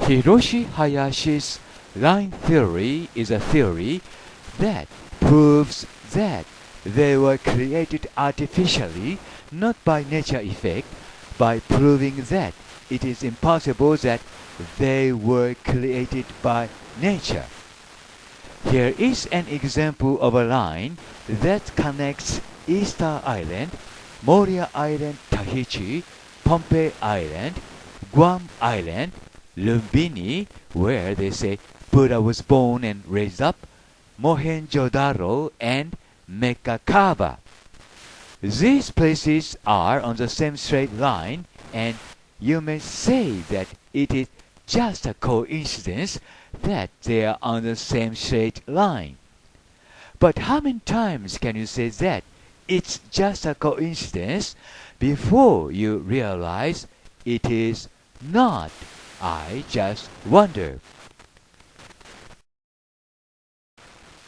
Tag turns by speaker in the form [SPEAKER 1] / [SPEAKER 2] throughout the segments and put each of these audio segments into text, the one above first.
[SPEAKER 1] Hiroshi Hayashi's line theory is a theory that proves that they were created artificially, not by nature effect, by proving that it is impossible that they were created by nature. Here is an example of a line that connects Easter Island, Moria Island, Tahiti, Pompei Island, Guam Island, Lumbini, where they say Buddha was born and raised up, Mohenjo-daro, and Mekakaba. These places are on the same straight line, and you may say that it is just a coincidence that they are on the same straight line. But how many times can you say that it's just a coincidence before you realize it is not? I just wonder.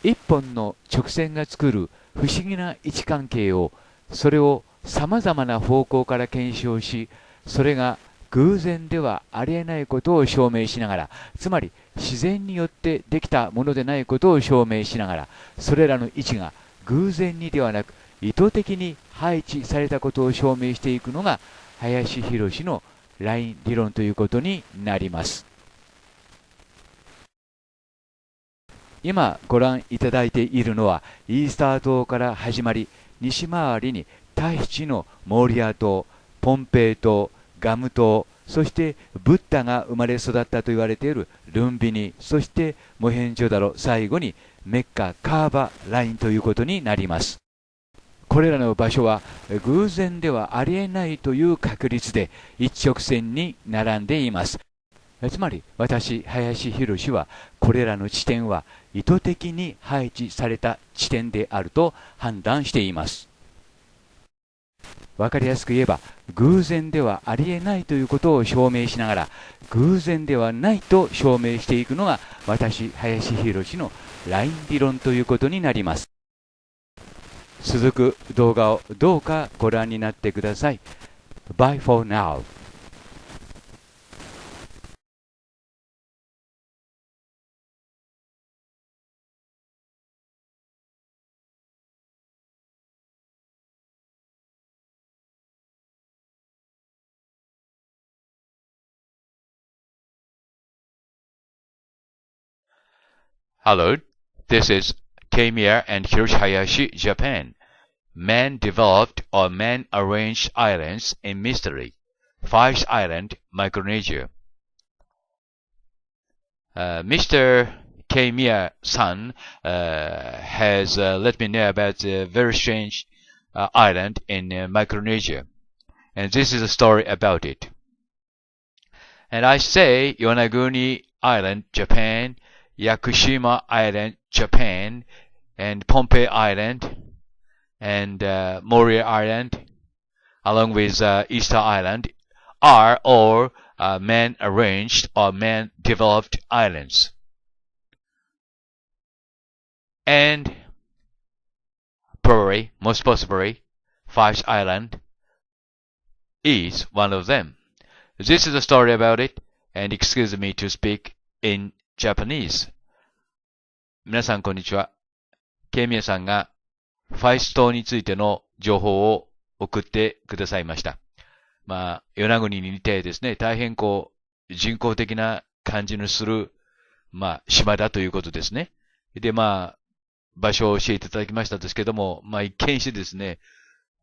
[SPEAKER 1] 一本の直線が作る不思議な位置関係を、それを様々な方向から検証し、それが偶然ではありえないことを証明しながら、つまり自然によってできたものでないことを証明しながら、それらの位置が偶然にではなく意図的に配置されたことを証明していくのが林博のライン理論ということになります。今ご覧いただいているのはイースター島から始まり、西回りにタヒチのモーリア島、ポンペイ島、ガム島、そしてブッダが生まれ育ったと言われているルンビニ、そしてモヘンジョダロ、最後にメッカ・カーバラインということになります。これらの場所は偶然ではありえないという確率で一直線に並んでいます。つまり私、林博はこれらの地点は意図的に配置された地点であると判断しています。わかりやすく言えば偶然ではありえないということを証明しながら偶然ではないと証明していくのが私、林博のライン理論ということになります。続く動画をどうかご覧になってください。Bye for now. Hello, this is Kamiya and Hiroshi Hayashi, Japan. Man-developed or man-arranged islands in mystery. Five Island, Micronesia. Mr. Kamiya-san has let me know about a very strange island in Micronesia. And this is a story about it. And I say Yonaguni Island, Japan, Yakushima Island, Japan, and Pompei Island, and Moria Island, along with Easter Island, are all man-arranged or man-developed islands. And probably, most possibly, Five Island is one of them. This is a story about it, and excuse me to speak in Japanese. 皆さんこんにちは。ケイミヤさんがファイス島についての情報を送ってくださいました。与那国に似てですね、大変人工的な感じのする、島だということですね。で、場所を教えていただきましたですけども、一見してですね、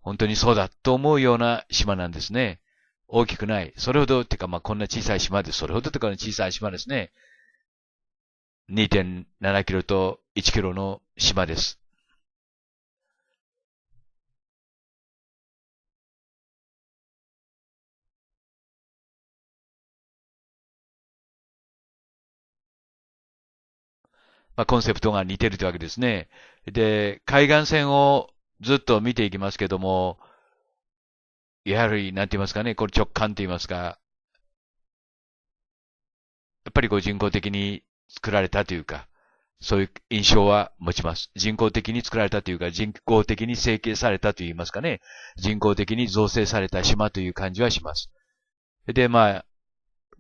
[SPEAKER 1] 本当にそうだと思うような島なんですね。大きくない。それほど、こんな小さい島で、それほど小さい島ですね。2.7 キロと1キロの島です。コンセプトが似てるというわけですね。で、海岸線をずっと見ていきますけども、やはり、なんて言いますかね、これ直感と言いますか、やっぱり人工的に作られたというか、そういう印象は持ちます。人工的に作られたというか、人工的に成形されたと言いますかね、人工的に造成された島という感じはします。で、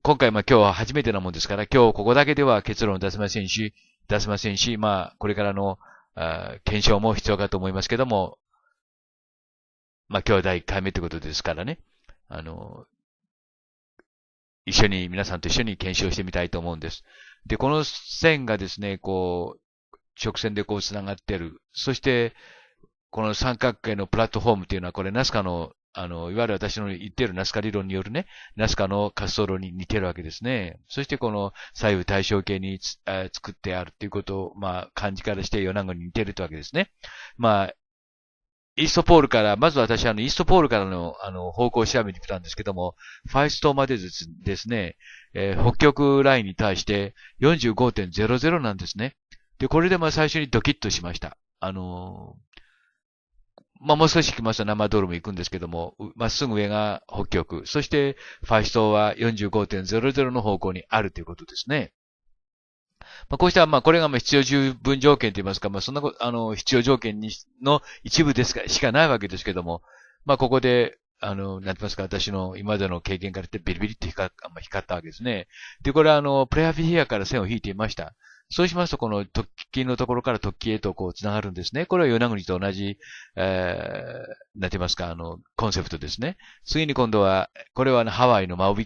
[SPEAKER 1] 今回今日は初めてなもんですから、今日ここだけでは結論を出せませんし、これからの検証も必要かと思いますけども、今日は第1回目ということですからね、皆さんと一緒に検証してみたいと思うんです。で、この線がですね、直線で繋がっている。そして、この三角形のプラットフォームというのは、これナスカのいわゆる私の言っているナスカ理論によるね、ナスカの滑走路に似てるわけですね。そしてこの左右対称形に作ってあるということを、漢字からしてヨナ語に似てるというわけですね。イーストポールから、まず私イーストポールからの方向を調べてみたんですけども、ファイス島までですね、北極ラインに対して 45.00 なんですね。で、これで最初にドキッとしました。もう少し行きますと生道路も行くんですけども、まっすぐ上が北極。そして、ファイス島は 45.00 の方向にあるということですね。こうしたこれが必要十分条件といいますか、そんな必要条件の一部しかないわけですけども、ここで、なんて言いますか、私の今までの経験から言ってビリビリって光ったわけですね。で、これはプレアフィヒアから線を引いていました。そうしますと、この突起のところから突起へと繋がるんですね。これは与那国と同じ、なんて言いますか、コンセプトですね。次に今度は、これはハワイのマウイ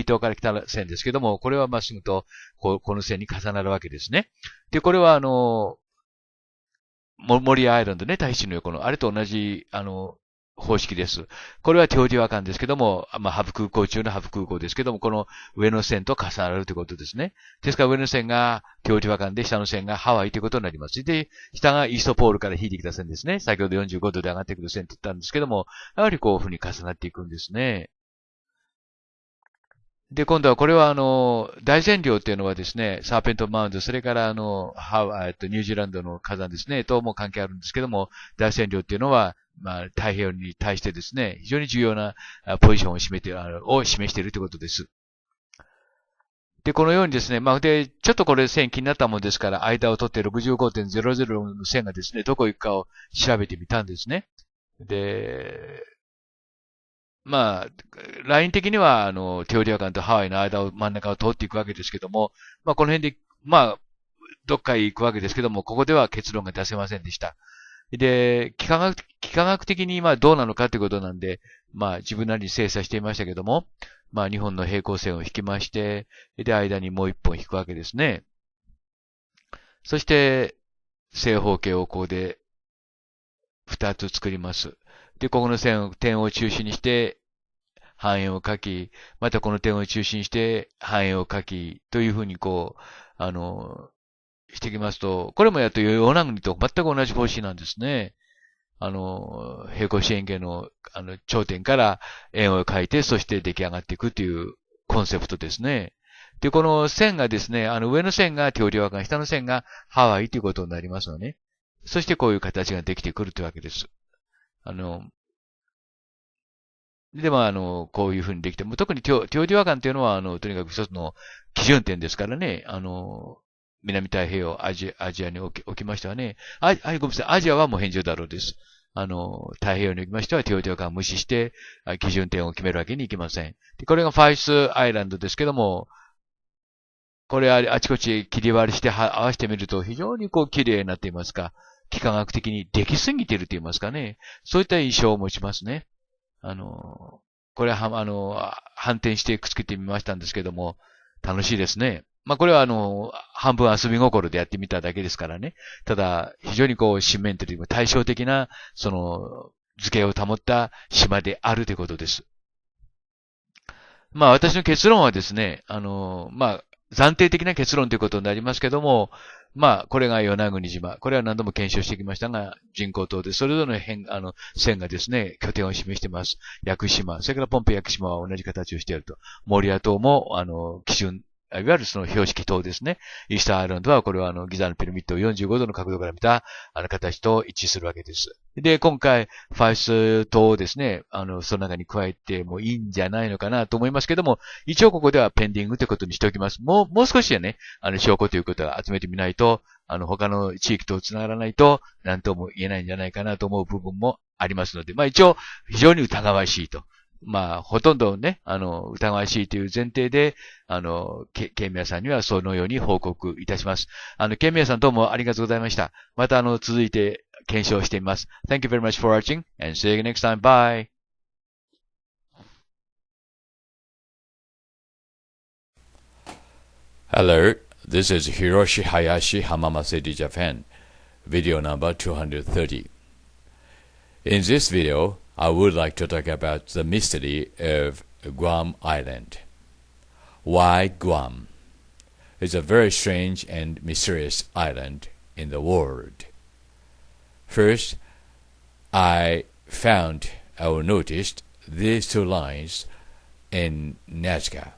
[SPEAKER 1] 島から来た線ですけども、これはまっすぐと、この線に重なるわけですね。で、これはモリアアイランドね、大使の横の、あれと同じ、方式です。これはテオティワカンですけども、ハブ空港中のハブ空港ですけども、この上の線と重なるということですね。ですから上の線がテオティワカンで、下の線がハワイということになります。で、下がイーストポールから引いてきた線ですね。先ほど45度で上がってくる線って言ったんですけども、やはりこういうふうに重なっていくんですね。で、今度はこれは大線量っていうのはですね、サーペントマウンド、それからニュージーランドの火山ですね、とも関係あるんですけども、大線量っていうのは、太平洋に対してですね、非常に重要なポジションを示しているということです。で、このようにですね、で、ちょっとこれ線気になったもんですから、間を取って 65.00 の線がですね、どこ行くかを調べてみたんですね。で、ライン的には、テオリア間とハワイの真ん中を通っていくわけですけども、この辺で、どっかへ行くわけですけども、ここでは結論が出せませんでした。で、幾何学的にどうなのかということなんで、自分なりに精査していましたけども、2本の平行線を引きまして、で、間にもう1本引くわけですね。そして、正方形をここで2つ作ります。で、ここの点を中心にして、半円を書き、またこの点を中心にして、半円を書き、というふうにしていきますと、これもやっと与那国と全く同じ方針なんですね。平行四辺形の、頂点から円を書いて、そして出来上がっていくというコンセプトですね。で、この線がですね、上の線がテオティワカン、下の線がハワイということになりますのね。そしてこういう形ができてくるというわけです。でも、こういうふうにできて、特にテオティワカンというのは、とにかく一つの基準点ですからね、南太平洋、アジアに置きましてはね、ごめんなさい、アジアはもう返上だろうです。太平洋におきましては、テオティワカンを無視して、基準点を決めるわけにいきません。でこれがファイスアイランドですけども、これあちこち切り割りして合わせてみると、非常に綺麗になっていますか、幾何学的にできすぎていると言いますかね、そういった印象を持ちますね。これは、反転してくっつけてみましたんですけども、楽しいですね。これは半分遊び心でやってみただけですからね。ただ、非常に新面というか対照的な、図形を保った島であるということです。私の結論はですね、暫定的な結論ということになりますけども、これが与那国島。これは何度も検証してきましたが、人工島で、それぞれの線がですね、拠点を示しています。屋久島。それからポンペイ屋久島は同じ形をしていると。モリア島も、基準、いわゆるその標識島ですね。イースターアイランドはこれはギザのピラミッドを45度の角度から見た形と一致するわけです。で、今回、ファイス島をですね、その中に加えてもいいんじゃないのかなと思いますけども、一応ここではペンディングということにしておきます。もう少しはね、証拠ということは集めてみないと、他の地域と繋がらないと、何とも言えないんじゃないかなと思う部分もありますので、一応、非常に疑わしいと。ほとんどね、疑わしいという前提で、ケンミヤさんにはそのように報告いたします。ケンミヤさんどうもありがとうございました。また、続いて検証してみます。Thank you very much for watching and see you next time. Bye! Hello, this is Hiroshi Hayashi, Hamama City, Japan. Video number 230. In this video, I would like to talk about the mystery of Guam Island. Why Guam? It's a very strange and mysterious island in the world. First, I found or noticed these two lines in Nazca.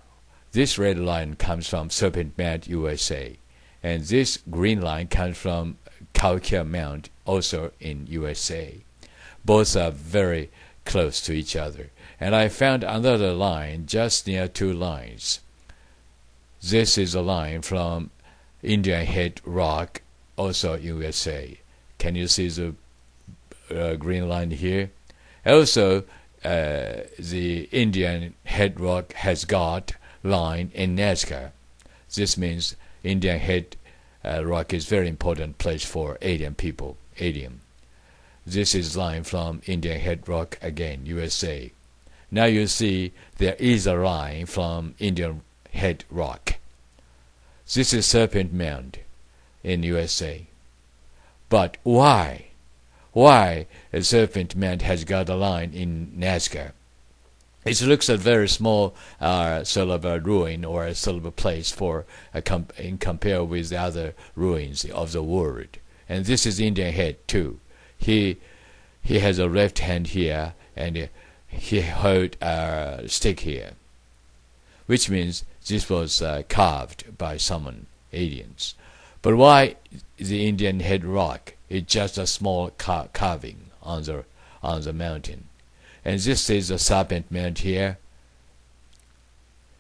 [SPEAKER 1] This red line comes from Serpent Mound, USA, and this green line comes from Kaukia Mound, also in USA. Both are very close to each other, and I found another line just near two lines. This is a line from Indian Head Rock, also USA. Can you see the green line here? Also, the Indian Head Rock has got line in Nazca. This means Indian Head Rock is very important place for Indian people. Indian. This is line from Indian Head Rock again, USA. Now you see there is a line from Indian Head Rock. This is Serpent Mound in USA. But why? Why a Serpent Mound has got a line in Nazca? It looks a very small sort of a ruin or a sort of a place for in compare with the other ruins of the world. And this is Indian Head too. He has a left hand here and he held a stick here, which means this was carved by someone, aliens. But why the Indian Head Rock? It's just a small carving on the mountain. And this is the Serpent Mound here,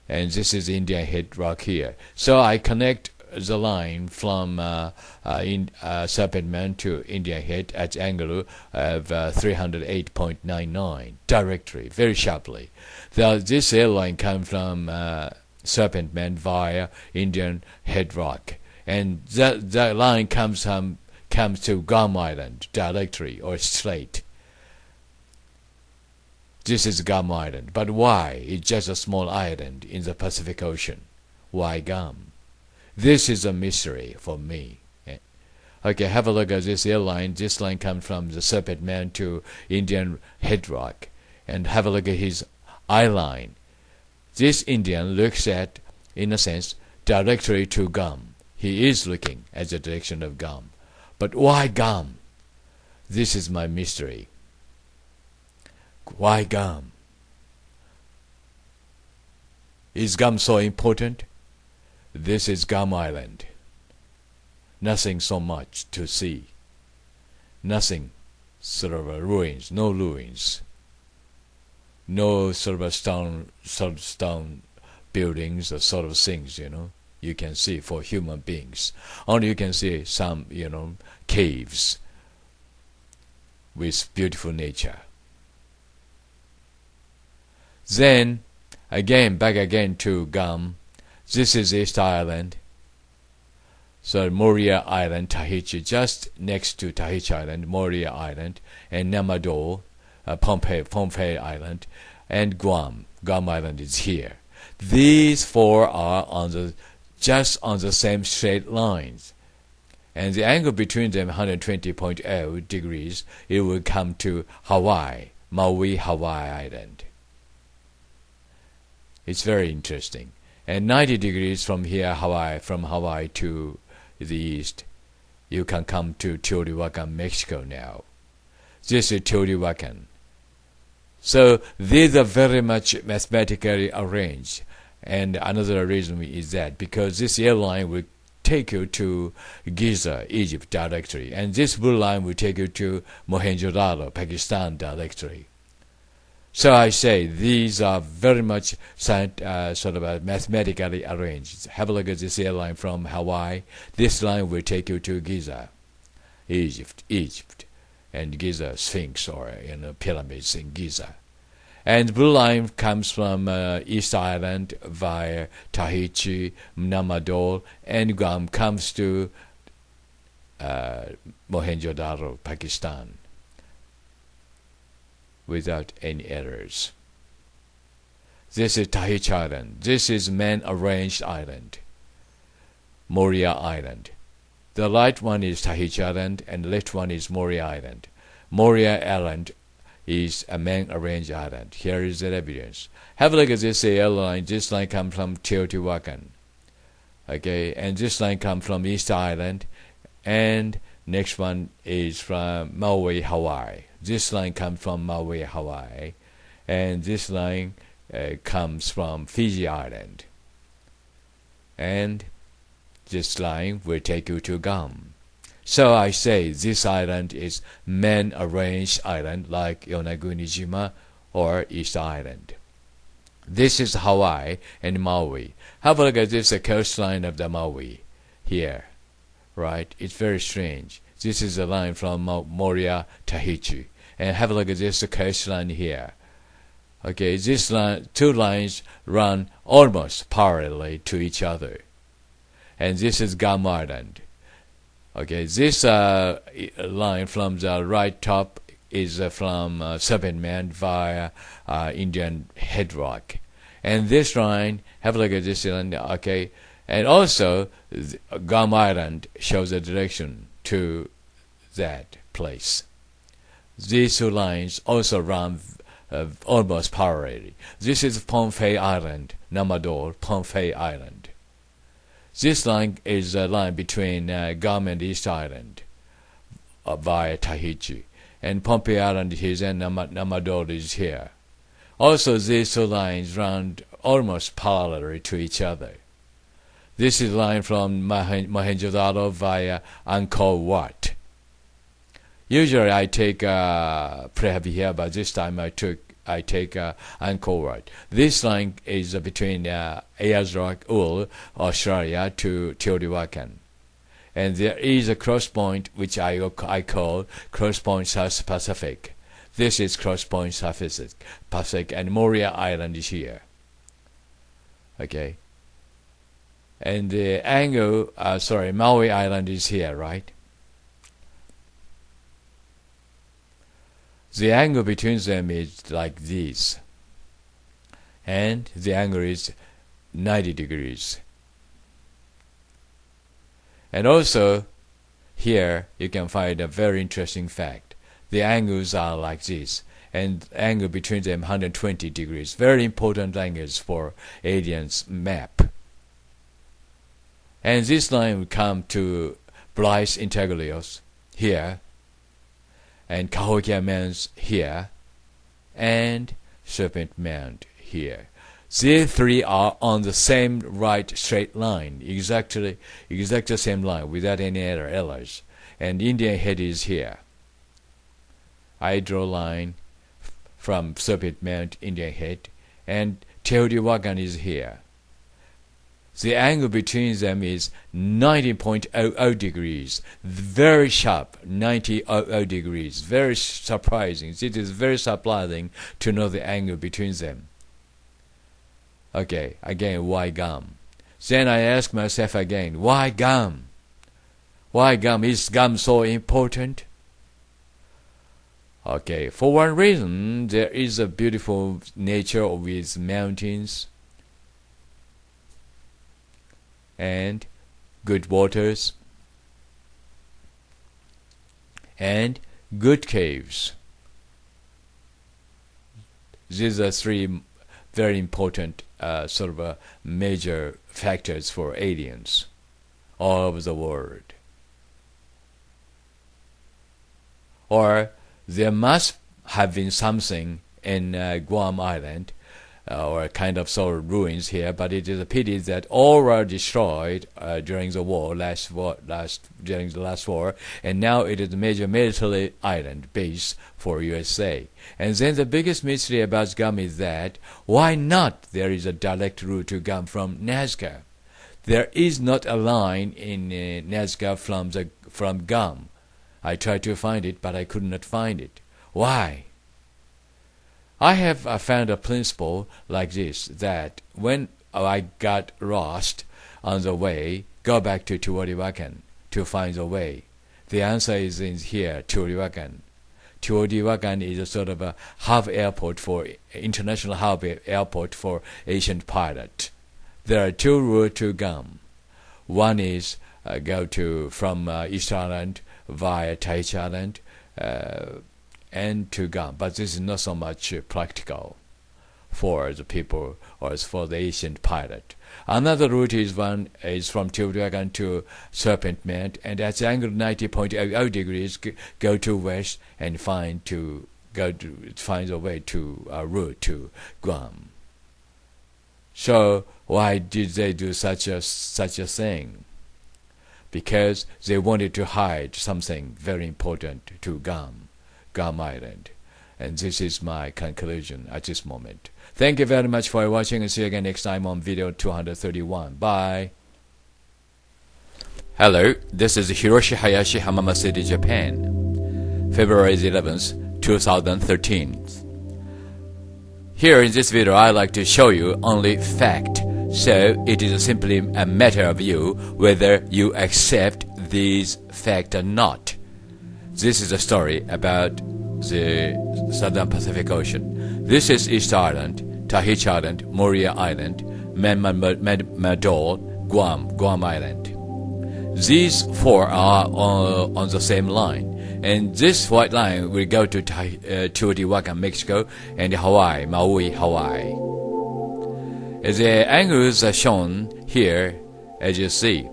[SPEAKER 1] and this is Indian Head Rock here. So I connect the line from Serpent Mound to Indian Head at angle of 308.99 directly, very sharply. This airline comes from Serpent Mound via Indian Head Rock, and that line comes to Guam Island directly or straight. This is Guam Island. But why? It's just a small island in the Pacific Ocean. Why Guam? This is a mystery for me. Okay, have a look at this airline. This line comes from the Serpent Mound to Indian Head Rock. And have a look at his eye line. This Indian looks at, in a sense, directly to Guam. He is looking at the direction of Guam. But why Guam? This is my mystery. Why Guam? Is Guam so important? This is Guam Island. Nothing so much to see. Nothing sort of ruins, no ruins. No sort of stone buildings or sort of things, you can see for human beings. Only you can see some, caves with beautiful nature. Then, back again to Guam. This is East Island. So Moria Island, Tahiti, just next to Tahiti Island, Moria Island, and Namado, Pompei Island, and Guam. Guam Island is here. These four are just on the same straight lines. And the angle between them, 120.0 degrees, it will come to Hawaii, Maui, Hawaii Island. It's very interesting. And 90 degrees from here, from Hawaii to the east, you can come to Teotihuacan, Mexico now. This is Teotihuacan. So these are very much mathematically arranged. And another reason is that because this airline will take you to Giza, Egypt directly. And this blue line will take you to Mohenjo-daro, Pakistan directly. So I say these are very much sort of mathematically arranged. Have a look at this airline from Hawaii. This line will take you to Giza, Egypt, and Giza Sphinx or pyramids in Giza.
[SPEAKER 2] And blue line comes from East Island via Tahiti, Mnamadol, and Guam comes to Mohenjo-daro, Pakistan, without any errors. This is Tahiti Island. This is man-arranged island, Moria Island. The right one is Tahiti Island, and the left one is Moria Island. Moria Island is a man-arranged island. Here is the evidence. Have a look at this airline. This line comes from Teotihuacan. Okay, and this line comes from East Island, and next one is from Maui, Hawaii. This line comes from Maui, Hawaii, and this line comes from Fiji Island. And this line will take you to Guam. So I say this island is man-arranged island like Yonaguni-jima or East Island. This is Hawaii and Maui. Have a look at this, the coastline of the Maui here. Right? It's very strange. This is the line from Moria, Tahiti. And have a look at this, the coastline here. Okay, this line, two lines run almost parallelly to each other. And this is Guam Island. Okay, this line from the right top is from Serpent Man via Indian Head Rock. And this line, have a look at this line, okay, and also Guam Island shows the direction to that place. These two lines also run almost parallelly. This is Pompei Island, Namadol, Pompei Island. This line is a line between Guam and East Island via Tahiti. And Pompei Island is here and Namadol is here. Also, these two lines run almost parallel to each other. This is a line from Mohenjo-daro via Angkor Wat. Usually I take Prehab here, but this time I take Angkor Wat. This line is between Ayers Rock, Australia to Teotihuacan. And there is a cross point which I call cross point South Pacific. This is cross point South Pacific, and Moria Island is here. Okay. And the angle, Maui Island is here, right? The angle between them is like this. And the angle is 90 degrees. And also, here you can find a very interesting fact. The angles are like this. And the angle between them 120 degrees. Very important angles for aliens map. And this line will come to Blythe Integrios here, and Cahokia Mounds here, and Serpent Mound here. These three are on the same right straight line, exactly same line, without any errors. And Indian Head is here. I draw line from Serpent Mound, Indian Head, and Teotihuacan is here. The angle between them is 90.00 degrees. Very sharp, 90.00 degrees. Very surprising. It is very surprising to know the angle between them. Okay, again, why Guam? Then I ask myself again, why Guam? Why Guam? Is Guam so important? Okay, for one reason, there is a beautiful nature of its mountains, and good waters, and good caves. These are three very important major factors for aliens all over the world. Or there must have been something in Guam Island, or kind of sort of ruins here, but it is a pity that all were destroyed during the war, during the last war, and now it is a major military island base for USA. And then the biggest mystery about Guam is that why not there is a direct route to Guam from Nazca? There is not a line in Nazca from Guam. I tried to find it, but I could not find it. Why? I have found a principle like this, that when I got lost on the way, go back to Teotihuacan to find the way. The answer is in here, Teotihuacan. Teotihuacan is a sort of a hub airport for international hub airport for Asian pilot. There are two routes to Guam. One is go to from East Island via Tahiti Island and to Guam, but this is not so much practical for the people or for the Asian pilot. Another route is from Teotihuacan to Serpent Mound, and at the angle 90.00 degrees go to west and find a way to route to Guam. So why did they do such a thing? Because they wanted to hide something very important to Guam Island. And this is my conclusion at this moment. Thank you very much for watching, and see you again next time on video 231. Bye. Hello, this is Hiroshi Hayashi, Hamama City, Japan. February 11th, 2013. Here in this video, I like to show you only fact. So it is simply a matter of you whether you accept these facts or not. This is a story about the Southern Pacific Ocean. This is East Island, Tahiti Island, Moria Island, Madol, Guam Island. These four are on the same line, and this white line will go to Teotihuacan, Mexico, and Hawaii, Maui, Hawaii. The angles are shown here, as you see.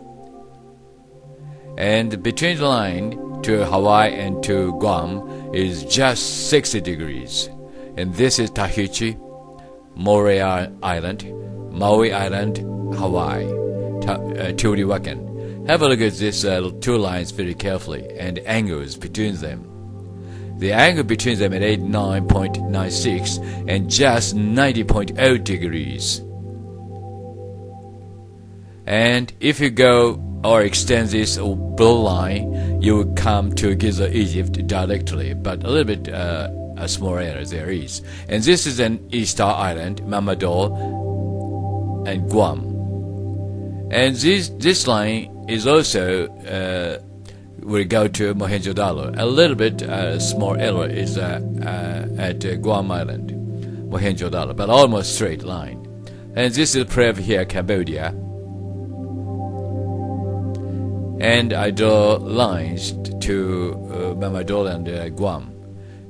[SPEAKER 2] And between the line to Hawaii and to Guam is just 60 degrees. And this is Tahiti, Moria Island, Maui Island, Hawaii, Teotihuacan. Have a look at these two lines very carefully and angles between them. The angle between them is 89.96 and just 90.0 degrees. And if you go or extend this blue line, you will come to Giza, Egypt directly, but a little bit a small error there is. And this is an Easter Island, Mamadol, and Guam. And this line is also will go to Mohenjo-daro. A little bit small error is at Guam Island, Mohenjo-daro, but almost straight line. And this is Prev here, Cambodia. And I draw lines to Mamadol and Guam.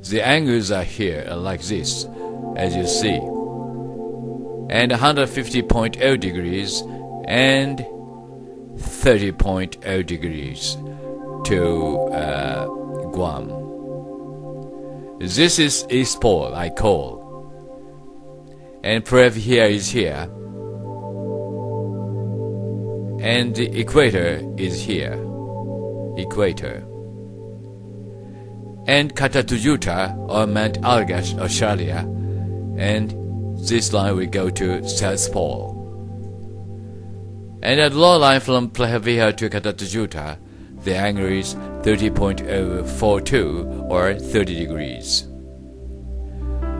[SPEAKER 2] The angles are here like this, as you see. And 150.0 degrees and 30.0 degrees to Guam. This is East Pole, I call. And Prev here is here. And the equator is here. Equator. And Katatujuta or Mount Algas, Australia. And this line will go to South Pole. And at low line from Plehevia to Katatujuta, the angle is 30.042 or 30 degrees.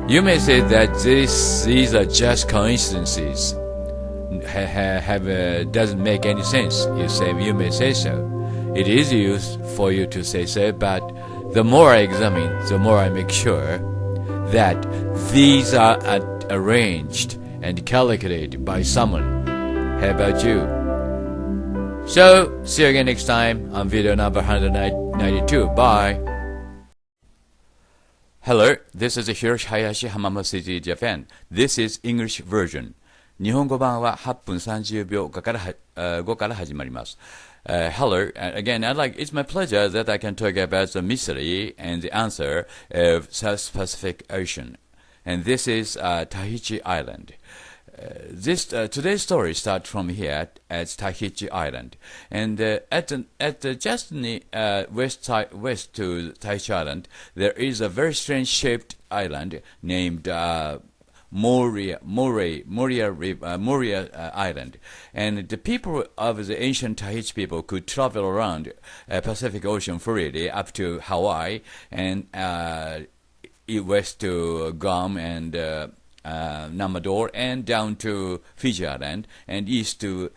[SPEAKER 2] You may say that these are just coincidences. Doesn't make any sense. You may say so. It is used for you to say so, but the more I examine, the more I make sure that these are arranged and calculated by someone. How about you? So, see you again next time on video number 192. Bye. Hello, this is Hiroshi Hayashi, Hamama City, Japan. This is English version. 日本語版は8分30秒後から始まります。Hello, again, it's my pleasure that I can talk about the mystery and the answer of South Pacific Ocean. And this is Tahiti Island. Today's story starts from here at Tahiti Island. And at just west to Tahiti Island, there is a very strange shaped island named Moria Island, and the people of the ancient Tahiti people could travel around Pacific Ocean freely up to Hawaii, and west to Guam and Namador, and down to Fiji Island, and east to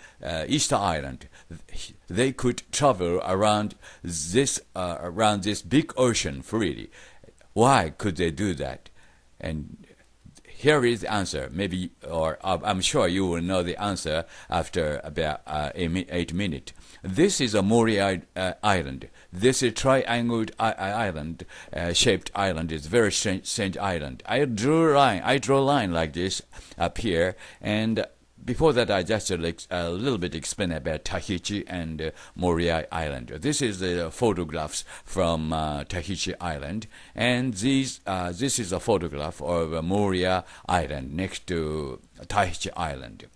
[SPEAKER 2] Easter Island. They could travel around this big ocean freely. Why could they do that? And here is the answer. Maybe, or I'm sure you will know the answer after about 8 minutes. This is a Mori Island. This is triangle island, shaped island. It's a very strange island. I draw a line like this up here, and before that, I just a little bit explain about Tahiti and Mori Island. This is the photographs from Tahiti Island, and this is a photograph of Mori Island next to Tahiti Island.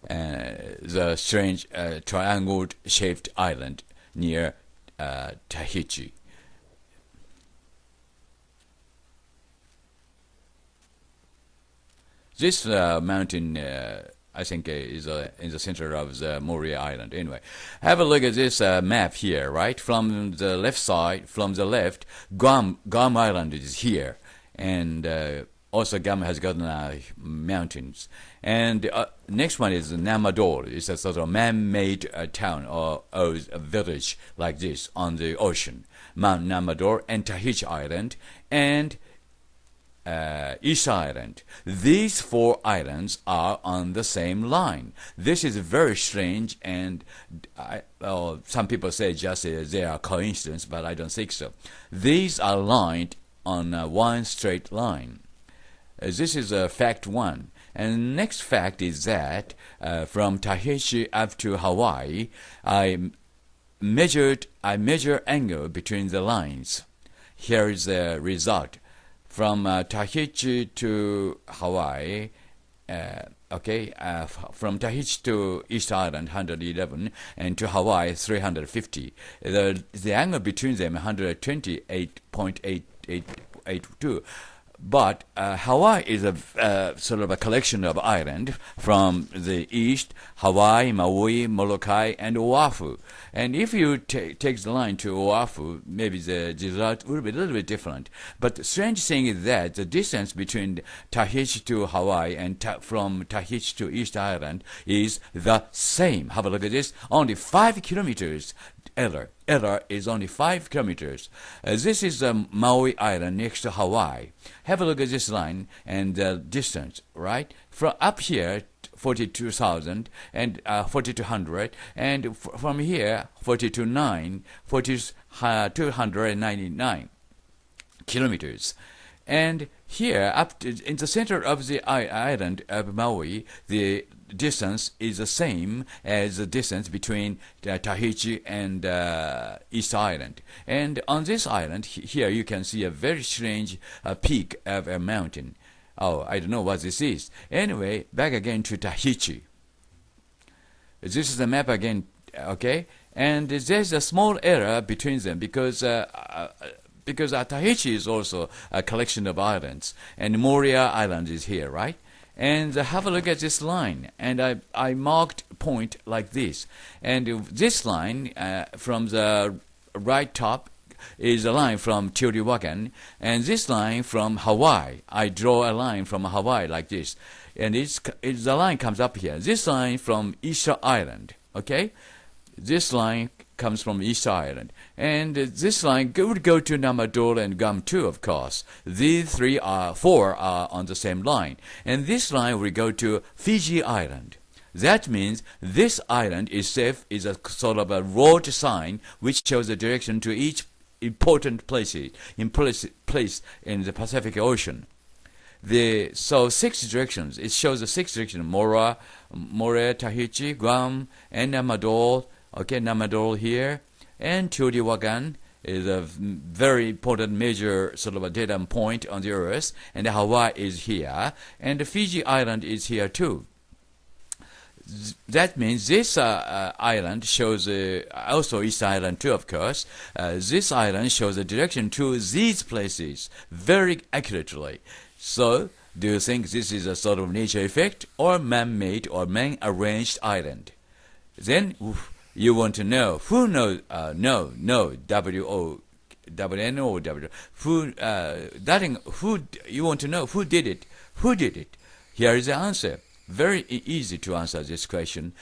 [SPEAKER 2] The strange triangle-shaped island near Tahiti. This mountain, I think, is in the center of the Mori Island. Anyway, have a look at this map here, right? From the left side, from the left, Guam Island is here, and also Guam has got mountains. And next one is Namador. It's a sort of man-made town or a village like this on the ocean. Mount Namador and Tahiti Island and East Island. These 4 islands are on the same line. This is very strange, and some people say just they are coincidence, but I don't think so. These are lined on one straight line. This is fact 1. And next fact is that from Tahiti up to Hawaii, I measure angle between the lines. Here is the result. From Tahiti to Hawaii, from Tahiti to East Island 111, and to Hawaii 350. The angle between them 128.882. But Hawaii is a sort of a collection of islands from the east: Hawaii, Maui, Molokai, and Oahu. And if you take the line to Oahu, maybe the result will be a little bit different. But the strange thing is that the distance between Tahiti to Hawaii and from Tahiti to East Island is the same. Have a look at this. Only 5 kilometers. Error is only 5 kilometers. This is Maui Island next to Hawaii. Have a look at this line and the distance, right? From up here, 42,000 and 4,200, and from here, 4,299 kilometers. And here, in the center of the island of Maui, the distance is the same as the distance between Tahiti and East Island. And on this island, here you can see a very strange peak of a mountain. Oh, I don't know what this is. Anyway, back again to Tahiti. This is the map again, okay? And there's a small error between them because Tahiti is also a collection of islands, and Moria Island is here, right? And have a look at this line, and I marked point like this. And this line from the right top is a line from Teotihuacan, and this line from Hawaii. I draw a line from Hawaii like this, and the line comes up here. This line from Easter Island, okay? This line comes from East Island, and this line would go to Namador and Guam too, of course. These 4 are on the same line, and this line will go to Fiji Island. That means this island is a sort of a road sign which shows the direction to each important place in the Pacific Ocean. So 6 directions. It shows the 6 directions: Mora, Tahiti, Guam, and Namador. Okay, Namador here, and Teotihuacan is a very important major sort of a data point on the Earth, and Hawaii is here, and the Fiji Island is here too. That means this island shows also East Island too, of course. This island shows the direction to these places very accurately. So, do you think this is a sort of nature effect or man-made or man-arranged island? Then you want to know who knows W-N-O-W. Who you want to know who did it? Who did it? Here is the answer. Very easy to answer this question.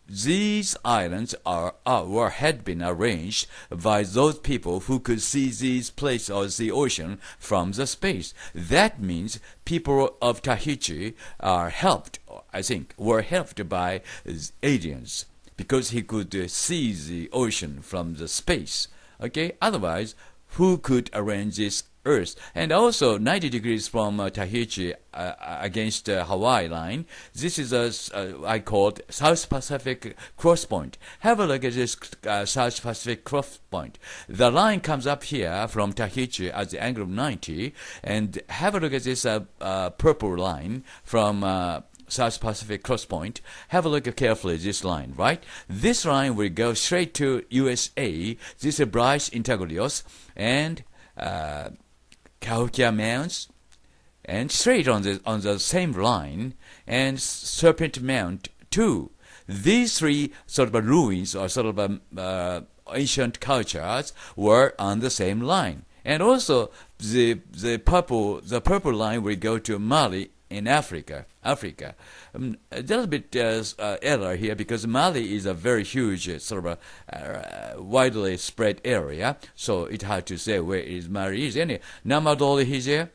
[SPEAKER 2] These islands had been arranged by those people who could see these places or the ocean from the space. That means people of Tahiti were helped by aliens because he could see the ocean from the space. Okay, otherwise, who could arrange this Earth? And also 90 degrees from Tahiti against Hawaii line. This is I called South Pacific cross point. Have a look at this South Pacific cross point. The line comes up here from Tahiti at the angle of 90, and have a look at this purple line from South Pacific cross point. Have a look carefully at this line, right? This line will go straight to USA. This is Bryce Intaglios and Cahokia Mounds, and straight on the same line, and Serpent Mount too. These three sort of ruins or sort of ancient cultures were on the same line. And also the purple line will go to Mali in Africa. A little bit error here because Mali is a very huge sort of widely spread area, so it's hard to say where is Mali is. Anyway, Namadoli here.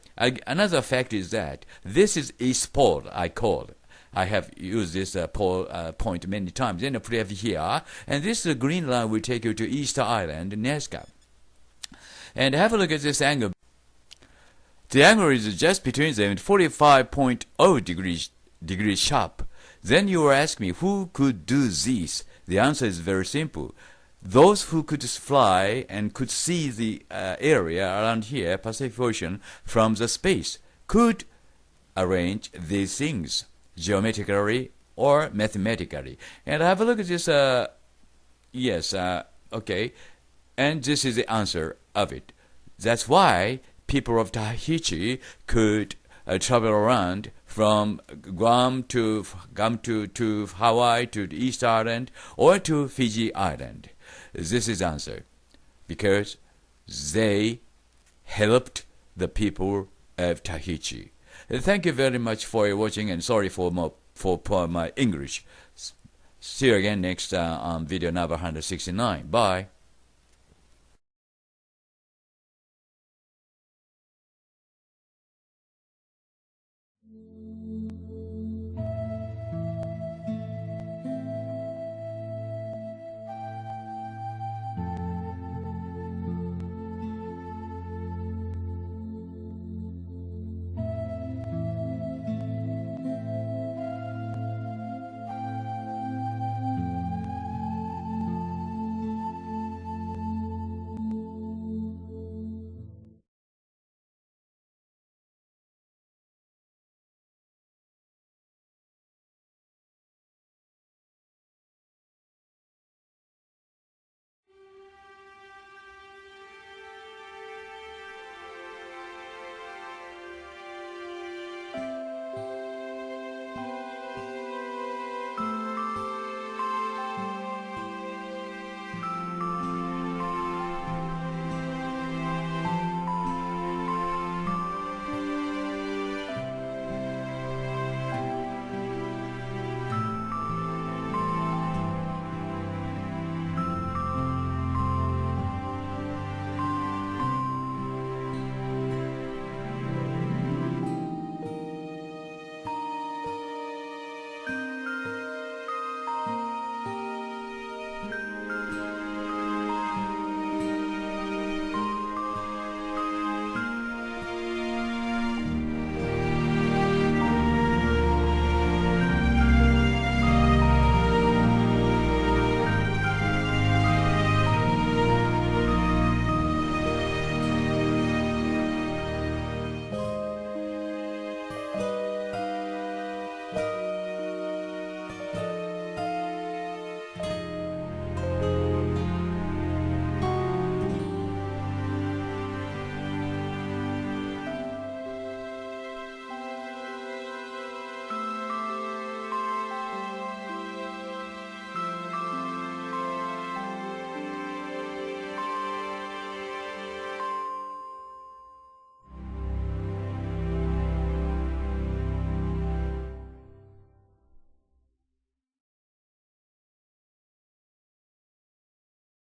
[SPEAKER 2] Another fact is that this is East Pole. I have used this point many times. Then I put it here, and this green line will take you to Easter Island, Nazca. And have a look at this angle. The angle is just between them, 45.0 degrees sharp. Then you will ask me, who could do this? The answer is very simple. Those who could fly and could see the area around here, Pacific Ocean, from the space, could arrange these things geometrically or mathematically. And have a look at this. Okay. And this is the answer of it. That's why people of Tahiti could travel around from Guam to Hawaii to the East Island or to Fiji Island. This is the answer because they helped the people of Tahiti. Thank you very much for watching, and sorry for my English. See you again next on video number 169. Bye.